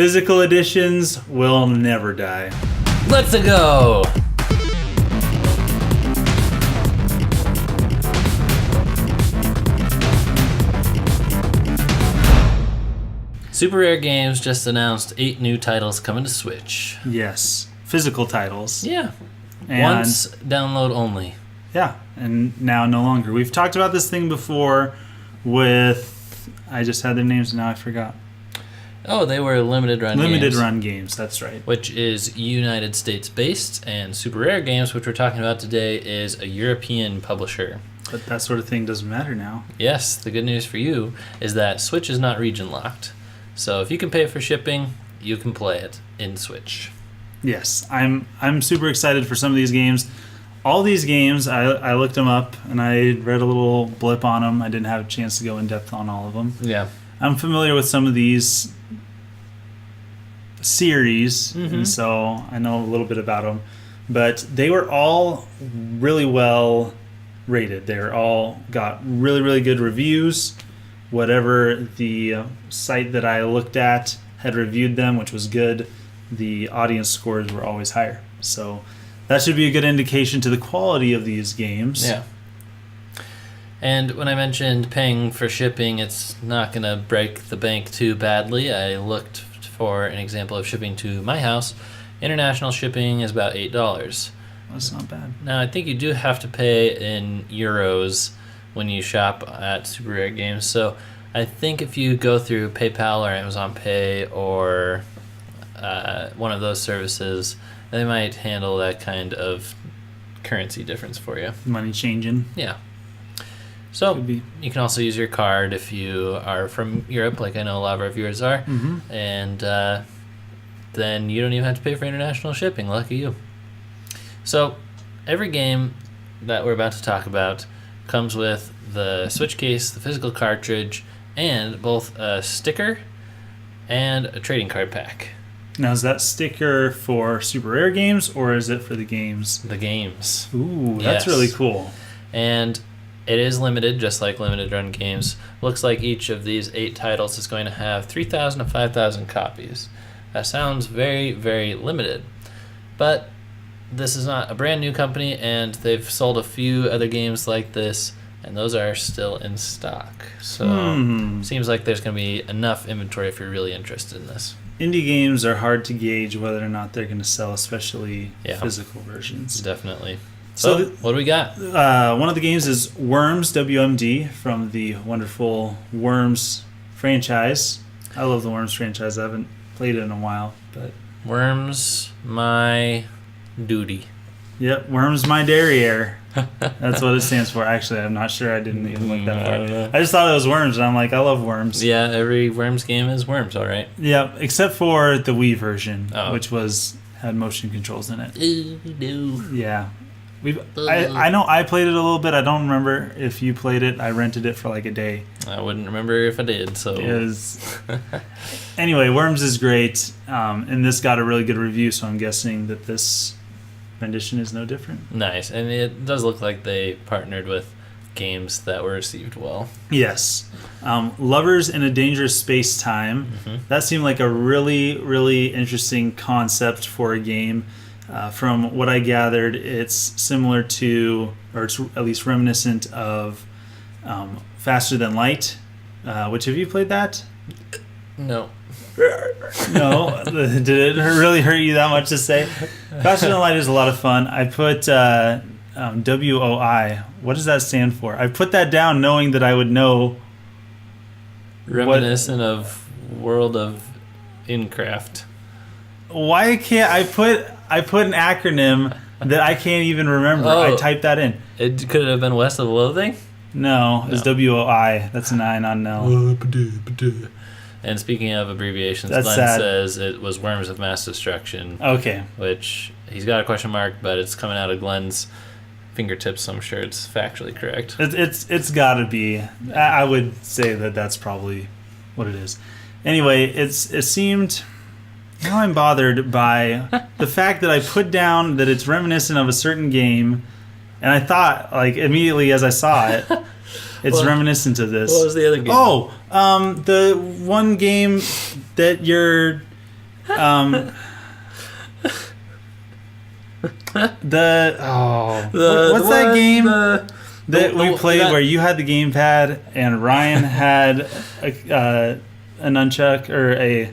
Physical editions will never die. Let's go! Super Rare Games just announced 8 new titles coming to Switch. Yes. Physical titles. Yeah. And Once download only. Yeah, and now no longer. We've talked about this thing before with... I just had their names and now I forgot. Oh, they were limited run games. Limited run games, that's right. Which is United States based, and Super Rare Games, which we're talking about today, is a European publisher. But that sort of thing doesn't matter now. Yes, the good news for you is that Switch is not region locked. So if you can pay for shipping, you can play it in Switch. Yes, I'm super excited for some of these games. All these games, I looked them up and I read a little blip on them. I didn't have a chance to go in depth on all of them. Yeah. I'm familiar with some of these series, and so I know a little bit about them. But they were all really well rated. They were all got really, really good reviews. Whatever the site that I looked at had reviewed them, which was good, the audience scores were always higher. So that should be a good indication to the quality of these games. Yeah. And when I mentioned paying for shipping, it's not going to break the bank too badly. I looked for an example of shipping to my house. International shipping is about $8. That's not bad. Now, I think you do have to pay in euros when you shop at Super Rare Games. So I think if you go through PayPal or Amazon Pay or one of those services, they might handle that kind of currency difference for you. Money changing. Yeah. So you can also use your card if you are from Europe, like I know a lot of our viewers are, and then you don't even have to pay for international shipping. Lucky you. So every game that we're about to talk about comes with the Switch case, the physical cartridge, and both a sticker and a trading card pack. Now, is that sticker for Super Rare Games, or is it for the games? The games. Ooh, that's really cool. And it is limited, just like limited run games. Looks like each of these 8 titles is going to have 3,000 to 5,000 copies. That sounds very, very limited. But this is not a brand new company, and they've sold a few other games like this, and those are still in stock. So seems like there's going to be enough inventory if you're really interested in this. Indie games are hard to gauge whether or not they're going to sell, especially physical versions. Definitely. So what do we got? One of the games is Worms, WMD, from the wonderful Worms franchise. I love the Worms franchise. I haven't played it in a while, but Worms, my duty. Yep, Worms, my derriere. That's what it stands for. Actually, I'm not sure. I didn't even look that far. I just thought it was Worms, and I'm like, I love Worms. Yeah, every Worms game is Worms, all right. Yeah, except for the Wii version, which had motion controls in it. No. Yeah. I know I played it a little bit. I don't remember if you played it. I rented it for like a day. I wouldn't remember if I did. So Anyway, Worms is great, and this got a really good review, so I'm guessing that this rendition is no different. Nice, and it does look like they partnered with games that were received well. Yes. Lovers in a Dangerous Space-Time. That seemed like a really, really interesting concept for a game. From what I gathered, it's similar to, or it's at least reminiscent of Faster Than Light. Which, have you played that? No. No? Did it really hurt you that much to say? Faster Than Light is a lot of fun. I put WOI. What does that stand for? I put that down knowing that I would know. Reminiscent of World of Incraft. Why can't I put an acronym that I can't even remember? I typed that in. It could have been West of Loathing? No, it's WOI. That's an I, not an L. And speaking of abbreviations, That's Glenn sad. says it was Worms of Mass Destruction. Okay. Which, he's got a question mark, but it's coming out of Glenn's fingertips, so I'm sure it's factually correct. It's got to be. I would say that that's probably what it is. Anyway, it seemed... Now I'm bothered by the fact that I put down that it's reminiscent of a certain game, and I thought, like, immediately as I saw it, it's reminiscent of this. What was the other game? Oh, the one game that you're What's that game that we played where you had the gamepad and Ryan had a nunchuck or a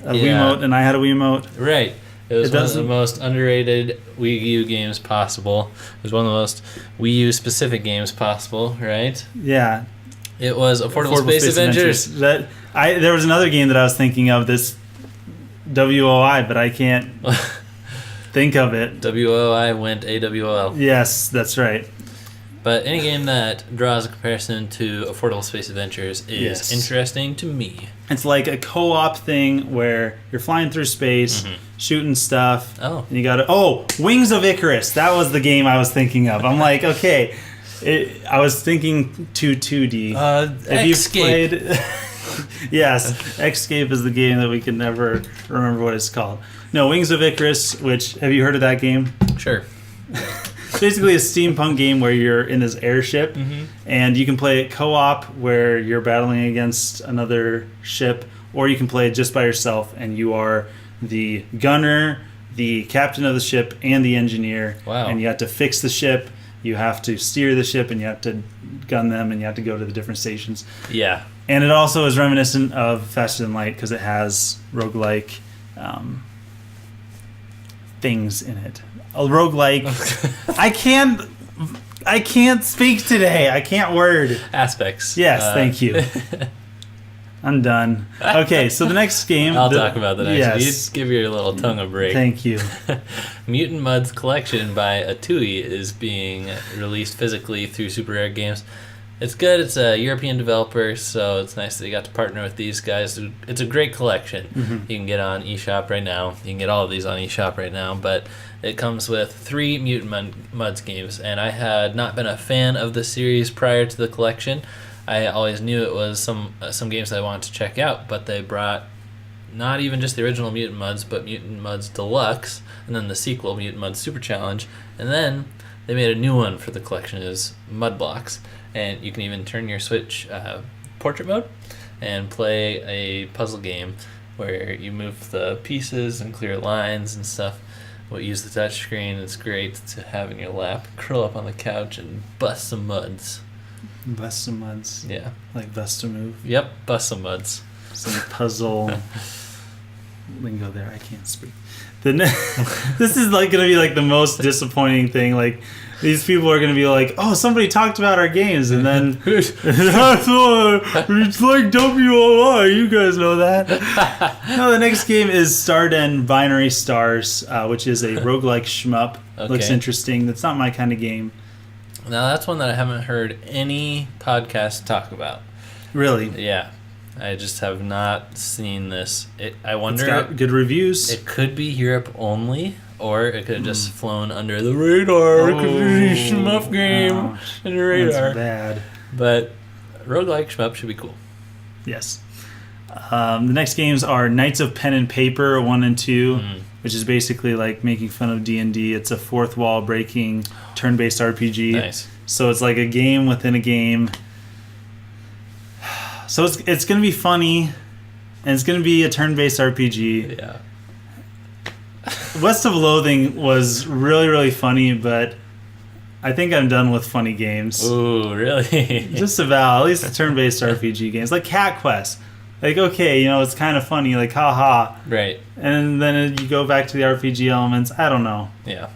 Wiimote and I had a Wiimote? Right. It was one of the most underrated Wii U games possible. It was one of the most Wii U specific games possible, right? Yeah. It was Affordable Space Adventures. There was another game that I was thinking of, this WOI, but I can't think of it. WOI went AWOL. Yes, that's right. But any game that draws a comparison to Affordable Space Adventures is interesting to me. It's like a co-op thing where you're flying through space, shooting stuff. Oh. And you got Wings of Icarus. That was the game I was thinking of. I'm like, okay. I was thinking 2D. Have you played? Yes, Escape is the game that we can never remember what it's called. No, Wings of Icarus, which, have you heard of that game? Sure. It's basically a steampunk game where you're in this airship, and you can play it co-op where you're battling against another ship, or you can play it just by yourself, and you are the gunner, the captain of the ship, and the engineer. Wow. And you have to fix the ship, you have to steer the ship, and you have to gun them, and you have to go to the different stations. Yeah. And it also is reminiscent of Faster Than Light because it has roguelike things in it. A roguelike. I can't speak today. I can't word. Aspects. Yes, thank you. I'm done. Okay, so the next game. I'll talk about the next one. Yes. You give your little tongue a break. Thank you. Mutant Mudds Collection by Atui is being released physically through Super Rare Games. It's good. It's a European developer, so it's nice that you got to partner with these guys. It's a great collection. You can get on eShop right now. You can get all of these on eShop right now, but it comes with 3 Mutant Mudds games, and I had not been a fan of the series prior to the collection. I always knew it was some games that I wanted to check out, but they brought not even just the original Mutant Mudds, but Mutant Mudds Deluxe, and then the sequel, Mutant Mudds Super Challenge, and then they made a new one for the collection, is Mud Blocks. And you can even turn your Switch portrait mode and play a puzzle game where you move the pieces and clear lines and stuff. We'll use the touch screen. It's great to have in your lap. Curl up on the couch and bust some muds. Bust some muds. Yeah. Like bust a move. Yep, bust some muds. Some puzzle lingo there. I can't speak. This is like going to be like the most disappointing thing. Like, these people are going to be like, oh, somebody talked about our games, and then it's like WOI. You guys know that. No, the next game is Starden Binary Stars, which is a roguelike shmup. Okay. Looks interesting. That's not my kind of game. Now, that's one that I haven't heard any podcast talk about. Really? Yeah. I just have not seen this. I wonder. It's got good reviews. It could be Europe only, or it could have just flown under the radar. It could be a shmup game under the radar. That's bad. But roguelike shmup should be cool. Yes. The next games are Knights of Pen and Paper 1 and 2, which is basically like making fun of D&D. It's a fourth wall breaking turn-based RPG. Nice. So it's like a game within a game. So it's going to be funny, and it's going to be a turn-based RPG. Yeah. West of Loathing was really, really funny, but I think I'm done with funny games. Ooh, really? Just about. At least the turn-based RPG games. Like Cat Quest. Like, okay, it's kind of funny. Like, haha. Right. And then you go back to the RPG elements. I don't know. Yeah.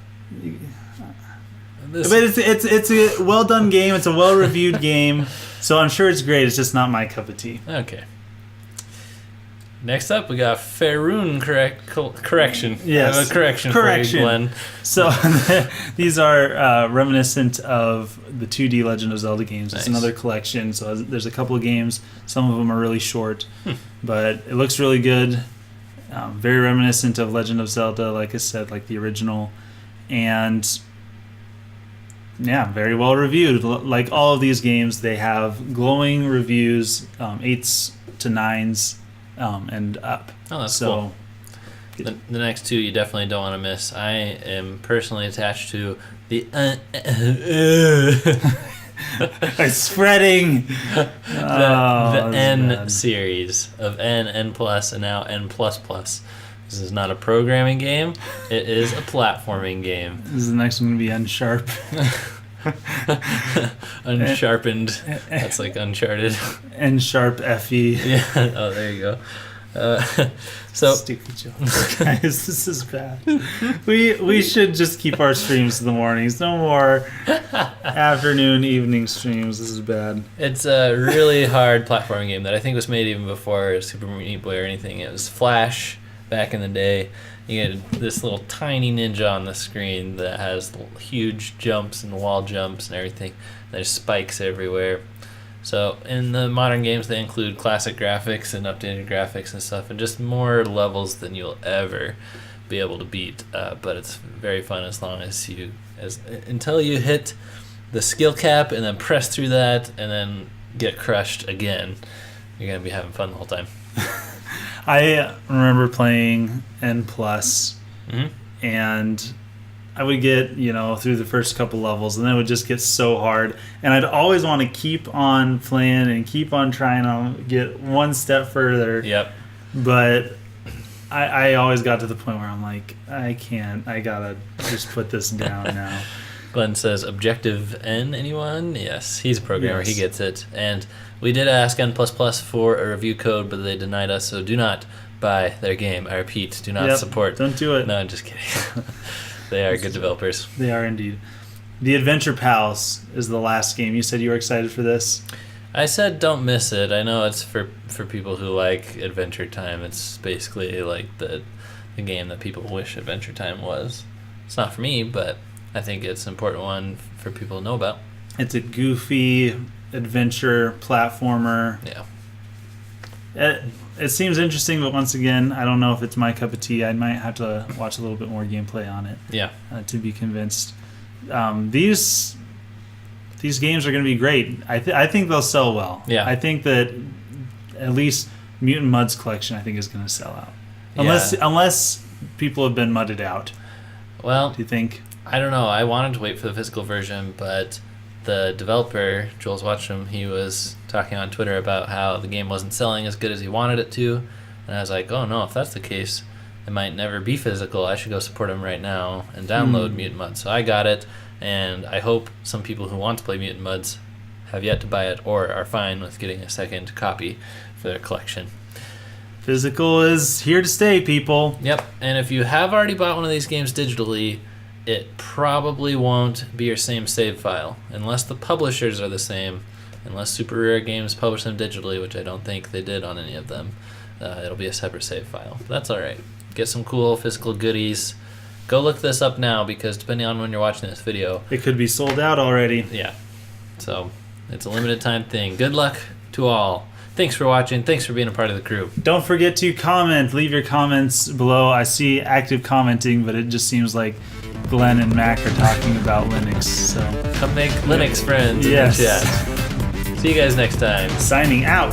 But it's a well-done game. It's a well-reviewed game. So I'm sure it's great. It's just not my cup of tea. Okay. Next up, we got Faerun Correction. Yes. I have a correction for you, Glenn. So these are reminiscent of the 2D Legend of Zelda games. It's another collection. So there's a couple of games. Some of them are really short. But it looks really good. Very reminiscent of Legend of Zelda, like I said, like the original. And yeah, very well reviewed. Like all of these games, they have glowing reviews, 8s to 9s, and up. Oh, that's cool. The next two you definitely don't want to miss. I am personally attached to the it's spreading. the N bad. series of N, N+, and now N++. This is not a programming game. It is a platforming game. This is the next one going to be Unsharp. Unsharpened. That's like Uncharted. N-sharp FE. Yeah. Oh, there you go. So stupid jokes, guys. This is bad. We should just keep our streams in the mornings. No more afternoon, evening streams. This is bad. It's a really hard platforming game that I think was made even before Super Meat Boy or anything. It was Flash back in the day. You get this little tiny ninja on the screen that has huge jumps and wall jumps and everything. There's spikes everywhere. So in the modern games, they include classic graphics and updated graphics and stuff, and just more levels than you'll ever be able to beat. But it's very fun as long as until you hit the skill cap and then press through that and then get crushed again. You're gonna be having fun the whole time. I remember playing N+, and I would get, through the first couple levels, and then it would just get so hard. And I'd always want to keep on playing and keep on trying to get one step further. Yep. But I always got to the point where I'm like, I can't. I got to just put this down now. Glenn says, Objective N, anyone? Yes, he's a programmer. Yes. He gets it. And we did ask N++ for a review code, but they denied us, so do not buy their game. I repeat, do not support. Don't do it. No, I'm just kidding. They are good developers. They are indeed. The Adventure Pals is the last game. You said you were excited for this? I said don't miss it. I know it's for people who like Adventure Time. It's basically like the game that people wish Adventure Time was. It's not for me, but I think it's an important one for people to know about. It's a goofy adventure platformer. Yeah. It seems interesting, but once again, I don't know if it's my cup of tea. I might have to watch a little bit more gameplay on it. Yeah. To be convinced. These games are going to be great. I think they'll sell well. Yeah. I think that at least Mutant Mud's collection, I think, is going to sell out. Unless people have been mudded out. Well, do you think? I don't know. I wanted to wait for the physical version, but the developer, Jules Watcham, he was talking on Twitter about how the game wasn't selling as good as he wanted it to. And I was like, oh no, if that's the case, it might never be physical. I should go support him right now and download Mutant Mud. So I got it, and I hope some people who want to play Mutant Muds have yet to buy it or are fine with getting a second copy for their collection. Physical is here to stay, people. Yep, and if you have already bought one of these games digitally, it probably won't be your same save file, unless the publishers are the same, unless Super Rare Games publish them digitally, which I don't think they did on any of them. It'll be a separate save file. But that's all right. Get some cool physical goodies. Go look this up now, because depending on when you're watching this video, it could be sold out already. Yeah, so it's a limited time thing. Good luck to all. Thanks for watching. Thanks for being a part of the crew. Don't forget to comment. Leave your comments below. I see active commenting, but it just seems like Glenn and Mac are talking about Linux. So come make Linux friends in the chat. See you guys next time. Signing out.